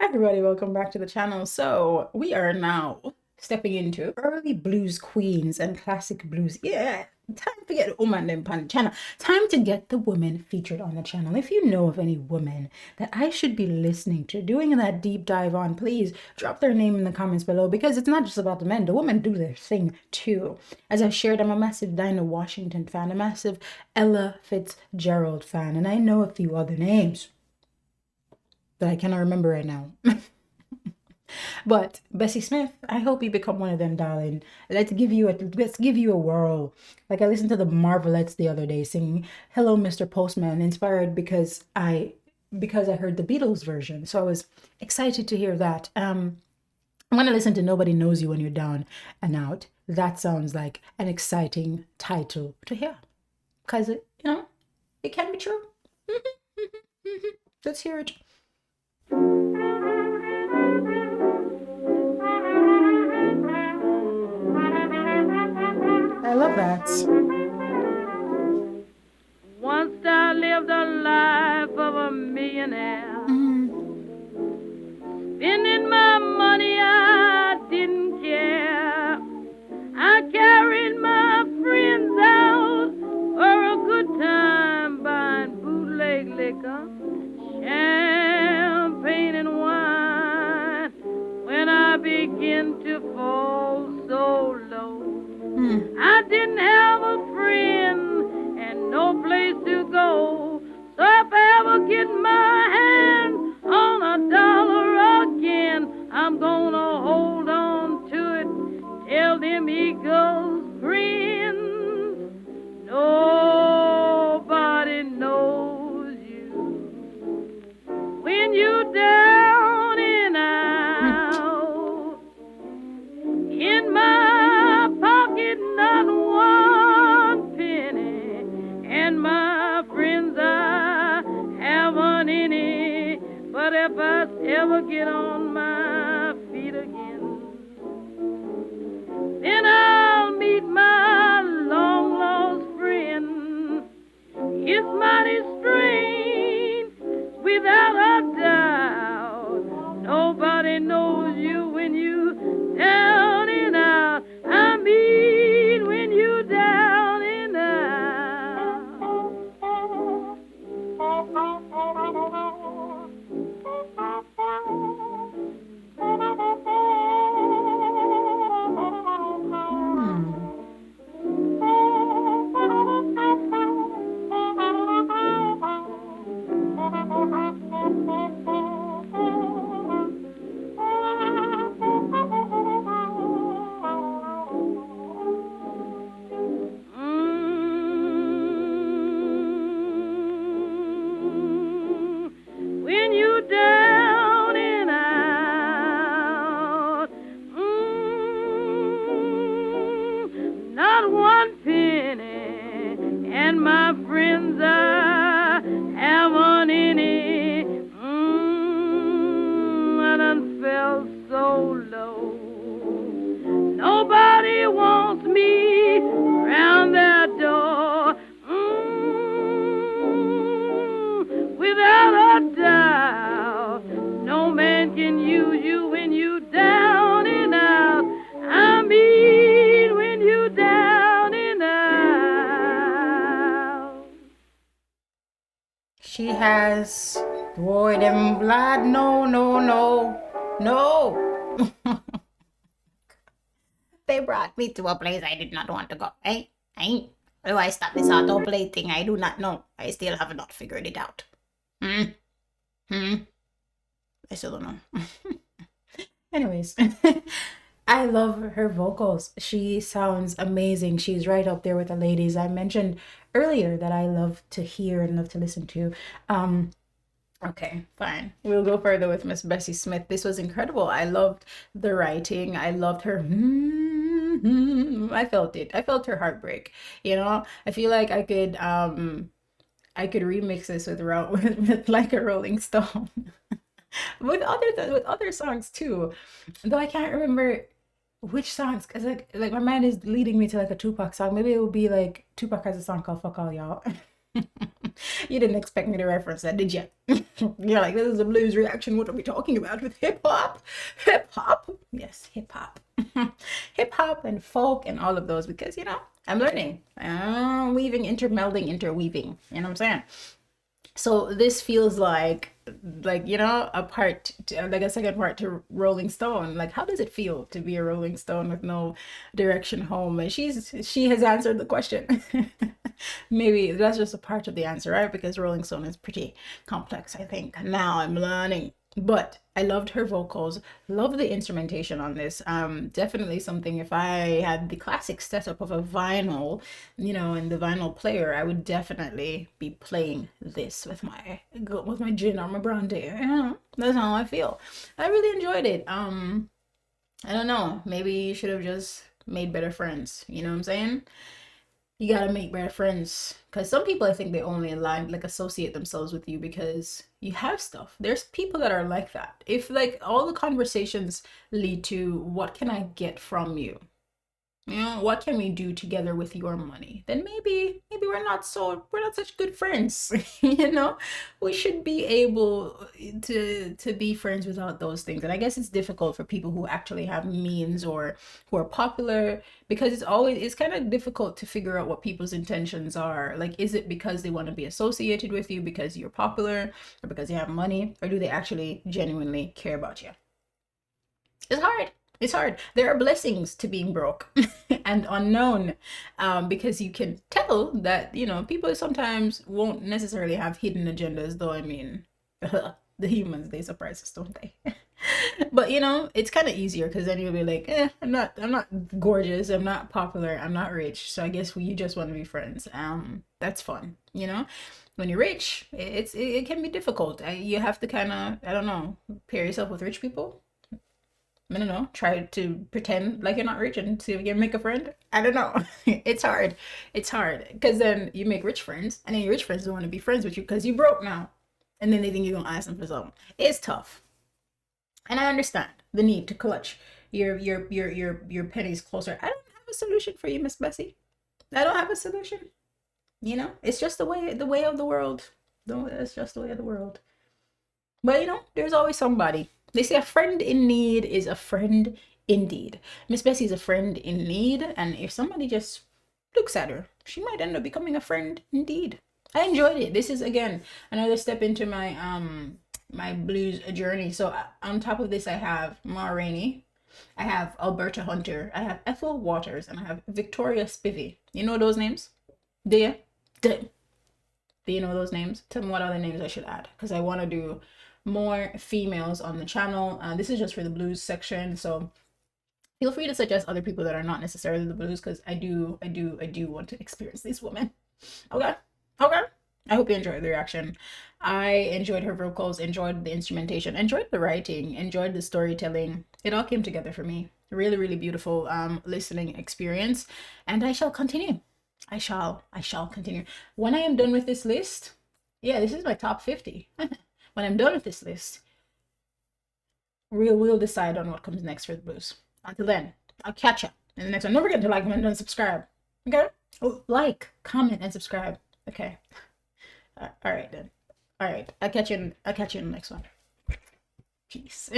Everybody, welcome back to the channel. So we are now stepping into early blues queens and classic blues. Yeah, time to get the woman them on the channel. Time to get the women featured on the channel. If you know of any women that I should be listening to, doing that deep dive on, please drop their name in the comments below, because it's not just about the men. The women do their thing too. As I shared, I'm a massive Dinah Washington fan, a massive Ella Fitzgerald fan, and I know a few other names that I cannot remember right now. But Bessie Smith, I hope you become one of them, darling. Let's give you a whirl. Like, I listened to the Marvelettes the other day singing "Hello, Mr. Postman," inspired because I heard the Beatles version. So I was excited to hear that. I'm gonna listen to "Nobody Knows You When You're Down and Out." That sounds like an exciting title to hear, because it can be true. Let's hear it. I love that. Once I lived a life of a millionaire. Spending my money, I didn't care. I carried my friends out for a good time, buying bootleg liquor, champagne and wine. When I began to fall so low, I didn't have a friend and no place to go. So if I ever get my hand on a dollar again, I'm gonna hold on to it. Tell them eagles grin. Nobody knows you when you down and out. In my pocket, not one penny, and my friends, I haven't any. But if I ever get on my feet again, then I'll meet my long lost friend. It's mighty strange, without a doubt. Nobody knows you when you down and out. I mean, when you down and when you down and out. Not one penny, and my friends, I haven't any. I done felt so low. Nobody wants me round their door. Without a doubt, no man can use you when you down and out. I mean, when you down and out. She has, boy, them blood. No, no, no, no. They brought me to a place I did not want to go. Hey, how do I stop this autoplay thing? I do not know. I still have not figured it out. Hmm. I still don't know. Anyways, I love her vocals. She sounds amazing. She's right up there with the ladies I mentioned earlier that I love to hear and love to listen to. Okay, fine. We'll go further with Miss Bessie Smith. This was incredible. I loved the writing. I loved her. I felt it. I felt her heartbreak. I feel like I could remix this with like a Rolling Stone. With other songs too, though I can't remember which songs, because like my mind is leading me to like a Tupac song. Maybe it would be like Tupac has a song called "Fuck All Y'all." You didn't expect me to reference that, did you? You're like, this is a blues reaction. What are we talking about with hip hop? Hip hop. Yes, hip hop. Hip hop and folk and all of those, because, you know, I'm learning. Weaving, intermelding, interweaving. You know what I'm saying? So this feels like you know, a part like a second part to Rolling Stone. Like, how does it feel to be a Rolling Stone with no direction home? And she has answered the question. Maybe that's just a part of the answer, right? Because Rolling Stone is pretty complex, I think. Now I'm learning. But I loved her vocals, loved the instrumentation on this. Definitely something, if I had the classic setup of a vinyl, you know, and the vinyl player, I would definitely be playing this with my gin or my brandy. Yeah, that's how I feel. I really enjoyed it. I don't know, maybe you should have just made better friends, you know what I'm saying? You gotta make better friends, because some people, I think, they only align, like, associate themselves with you because you have stuff. There's people that are like that. If, like, all the conversations lead to what can I get from you, you know, what can we do together with your money, then maybe we're not such good friends. You know, we should be able to be friends without those things. And I guess it's difficult for people who actually have means or who are popular, because it's kind of difficult to figure out what people's intentions are. Like, is it because they want to be associated with you because you're popular or because you have money, or do they actually genuinely care about you? It's hard. It's hard. There are blessings to being broke and unknown, because you can tell that, you know, people sometimes won't necessarily have hidden agendas, though. I mean, the humans, they surprise us, don't they? But, you know, it's kind of easier because then you'll be like, I'm not gorgeous, I'm not popular, I'm not rich, so I guess you just want to be friends. That's fun, you know. When you're rich, it can be difficult. You have to kind of, I don't know, pair yourself with rich people. I don't know, try to pretend like you're not rich and see if you can make a friend. I don't know. It's hard. It's hard because then you make rich friends, and then your rich friends don't want to be friends with you because you broke now, and then they think you're gonna ask them for something. It's tough, and I understand the need to clutch your pennies closer. I don't have a solution for you, Miss Bessie. I don't have a solution. You know, it's just the way of the world. It's just the way of the world. But, you know, there's always somebody. They say a friend in need is a friend indeed. Miss Bessie is a friend in need, and if somebody just looks at her, she might end up becoming a friend indeed. I enjoyed it. This is, again, another step into my my blues journey. So on top of this, I have Ma Rainey, I have Alberta Hunter, I have Ethel Waters, and I have Victoria Spivey. You know those names? Do you? Do you know those names? Tell me what other names I should add, because I want to do more females on the channel. This is just for the blues section, so feel free to suggest other people that are not necessarily the blues, because I do want to experience these women. Okay. I hope you enjoyed the reaction. I enjoyed her vocals, enjoyed the instrumentation, enjoyed the writing, enjoyed the storytelling. It all came together for me. Really, really beautiful listening experience, and I shall continue. I shall continue. When I am done with this list, yeah, this is my top 50. When I'm done with this list, we'll decide on what comes next for the blues. Until then, I'll catch you in the next one. Don't forget to like, comment, and subscribe. Okay? Oh, like, comment, and subscribe. Okay. All right then. All right. I'll catch you in the next one. Peace.